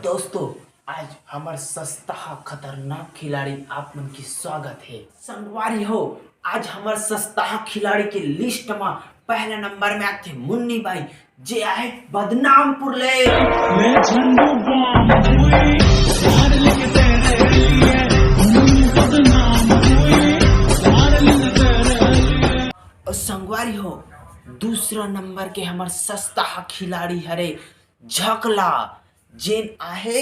दोस्तों, आज हमार सस्ता खतरनाक खिलाड़ी आप मन की स्वागत है। संगवारी हो, आज हमार सस्ता खिलाड़ी के लिस्ट में पहले नंबर में आते मुन्नी भाई जे आए बदनामपुर ले। और संगवारी हो, दूसरा नंबर के हमार सस्ता खिलाड़ी हरे झकला जेन आहे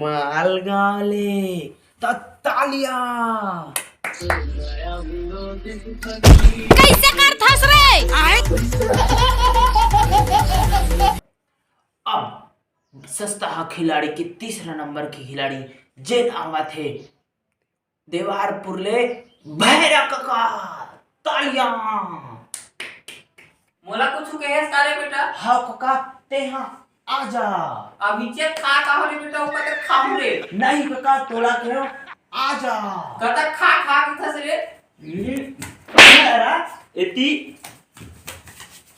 मालगाले तालिया। कैसे कर थस रे अब सस्ता खिलाड़ी के तीसरा नंबर के खिलाड़ी जेन आवा थे देवारपुर ले भैरा कका तालिया। मोला कुछ कहेस का रे बेटा? हाँ कका, ते हाँ आजा। अभी चेक खा होले बेटा, ऊपर तक खाऊ रे। नहीं कका, तोला कहो आजा। कदा खा के थस रे। एती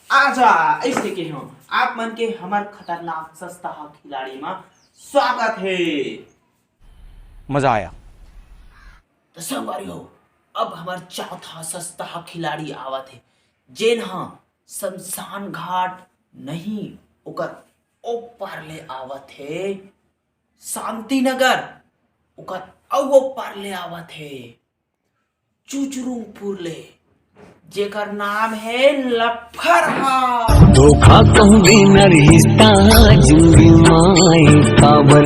आजा ऐसे के हो आप मन के हमार खतरनाक सस्ता खिलाड़ी में स्वागत है। मजा आया। तो संगवारी हो, अब हमार चौथा सस्ता खिलाड़ी आवत है जेन हाँ शमशान घाट नहीं ओकर ऊपर ले आवत है शांतिनगर, ओकर ऊपर ले आवत है चुचरुंगपुर ले जेकर नाम है लफरहा। धोखा कहूँगी न रिश्ता जुड़ी माई काबर।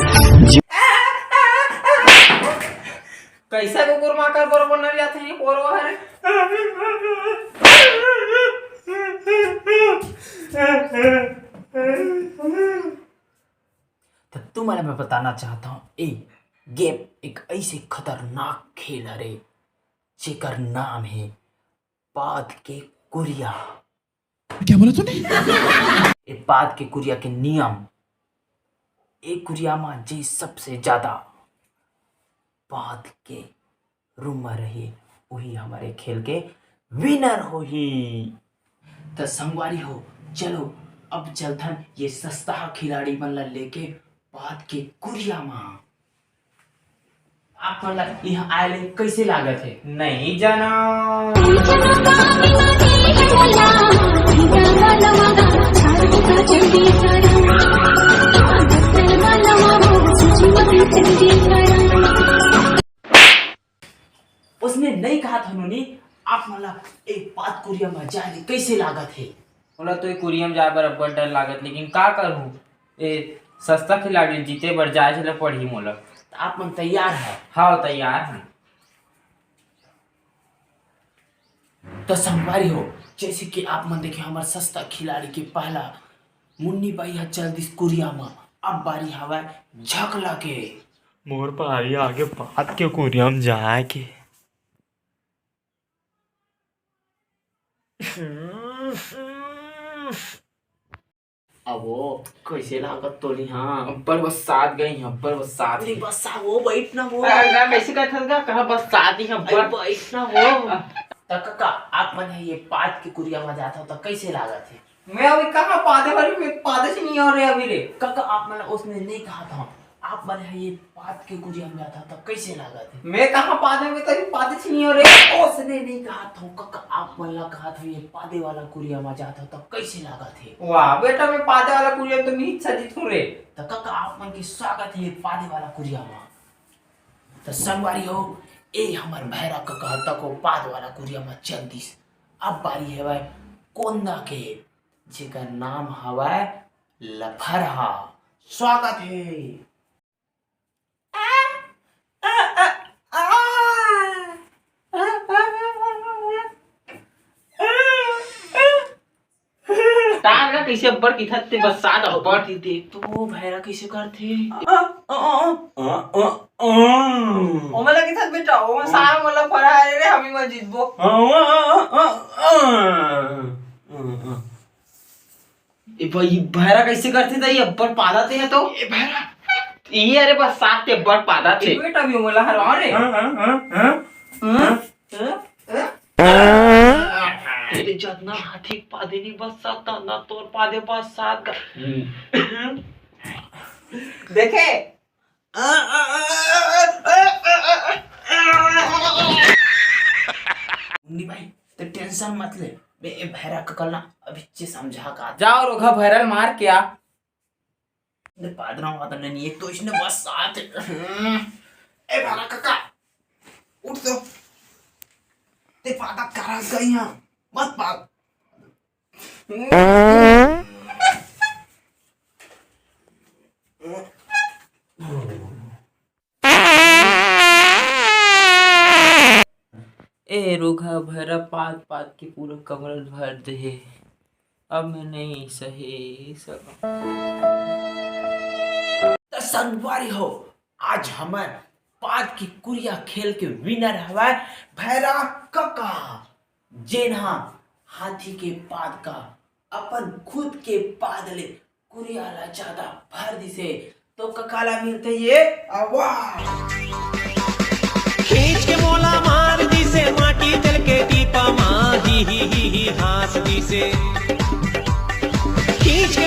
कैसा कुकुर माकर बरोबर न जाते हैं पोरवा है। तो तुम्हारे मैं बताना चाहता हूँ, गेम एक ऐसे खतरनाक खेल है जेकर नाम है पाद के कुरिया। क्या बोला तूने? ए पाद के कुरिया के नियम, एक कुरिया में जे सबसे ज्यादा पाद के रूम में रही वही हमारे खेल के विनर हो ही। तो संगवारी हो, चलो अब चलथन ये सस्ता खिलाड़ी मन ला लेके पाद के कुरिया में। आप मन ला यहाँ आए कैसे लागत है? नहीं जाना। उसने नहीं कहा था उन्होंने आप मला एक बात कुरिया में जाए कैसे लागत है? बोला तो कुरियम जाए बर अब्बड़ डर लागत, लेकिन का करूं, ए सस्ता खिलाड़ी जीते बर जाए चले पड़ी मोला। तो आप मन तैयार है? हाँ तैयार है। तो संगवारी हो, जैसे कि आप मन देखे हमारे सस्ता खिलाड़ी के पहला मुन्नी बाई है चल दिस कुरिया में, अब बारी हवा झकला के। मोर पारी आगे बात के कुरियम जाए के। अब वो कैसे लागत तोली? हाँ अब्बड़ बस साथ गई, अब्बड़ बस साथ अरे बस वो बैठना हो। कैसे कहता कहा बस साथ ही अरे बैठना हो। तो काका आप मन है ये पाद के कुरिया में जाता हो तो कैसे लागत है? मैं अभी कहाँ पादे वाली में पादे से नहीं आ रहे अभी रे। काका आप मन उसने नहीं कहा था, आप मन है ये पाद के कुरिया में जाता तो कैसे लागत है? मैं कहाँ पादे में तभी पादे से नहीं आ रहे। उसने नहीं कहा था काका, आप मन ला कहा था ये पादे वाला कुरिया में जाता तो कैसे लागत है? वाह बेटा, मैं पादे वाला कुरिया तो नहीं सजित हूँ रे। तो काका आप मन की स्वागत है ये पादे वाला कुरिया में। तो संगवारी हो, ए हमार भैरा काका तक को पाद वाला कुरिया में चल दिस। अब बारी है भाई कोंदा के जेकर नाम हवा लफरहा। स्वागत है। तार का कैसे अब्बड़ की थत्ते बस साथ अब्बड़ थी देख तो भैरा कैसे करते। ओमे लगी थत बेटा, ओमे सारा मोला फरा है रे, हमी मत जीतबो। ए भाई भैरा कैसे करते थे? ये अब्बड़ पादा थे तो ए भैरा ये अरे बस साथ ते अब्बड़ पादा थे बेटा, भी मोला हरवा रे। तेरे जितना हाथी पादे नहीं बस सात ना तोर पादे बस सात का। देखे मुन्नी भाई तो टेंशन मत ले, बे ए भैरा का कल ना अभी चे समझा का जाओ रोगा भैरल मार क्या ने पादरा वादा नहीं एक तो इसने बस साथ ए भैरा काका उठ तो ते पादा करा गई हां मत पाद ए रोगा भैरा पाद पाद के पूरा कमर भर दे। अब मैं नहीं सही सका। तो संगवारी हो, आज हमार पाद की कुरिया खेल के विनर हवा भैरा काका, जेना हाथी के पाद का अपन खुद के पाद ले कुरिया ला ज्यादा भर दिसे तो ककाला मिलते ये आवाज खींच के मोला मार दी से माटी जल के टीपा माँ ही हास दी से खींच के